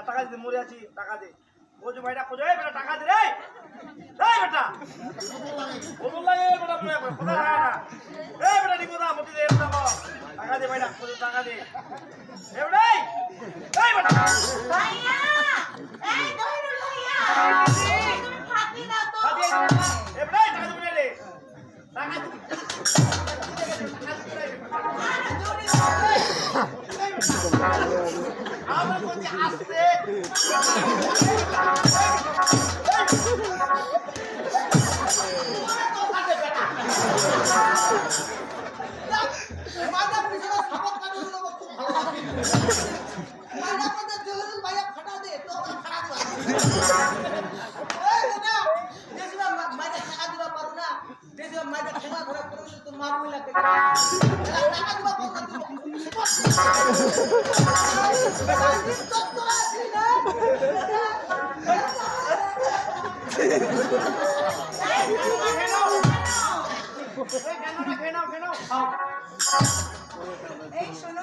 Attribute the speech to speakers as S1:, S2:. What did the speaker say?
S1: টাকা দিতে মরে আছি, টাকা দে। খোঁজো ভাইটা খোঁজো, এই বেটা টাকা দে রে। এই বেটা বদল লাগে বেটা, কোথায় টাকা না? এই বেটা নিবো না, মতি দে টাকা দে ভাইটা খোঁজো, টাকা দে। এই বেটা এই বেটা
S2: ভাইয়া এই ধরো ভাইয়া তুমি ফাটি না তো
S1: এই বেটা টাকা দিবি রে, টাকা দিবি। আমার কোথায় আসছে
S3: মাদা পিছনে সাপোর্ট কাটে দিলো খুব ভালো লাগে মাদা পড়তে জহুরুল ভাইয়া ফাটা দে তো ফাটা দে এই না দেশবা মাদা টাকা দিবা পারো না দেশবা মাদা খেলা ধরা করে তো মারুই লাগে টাকা দিবা পারো না তো আসি না
S1: খেয়ে নাও, খেয়ে নাও, খেয়ে নাও।
S2: এই শোনো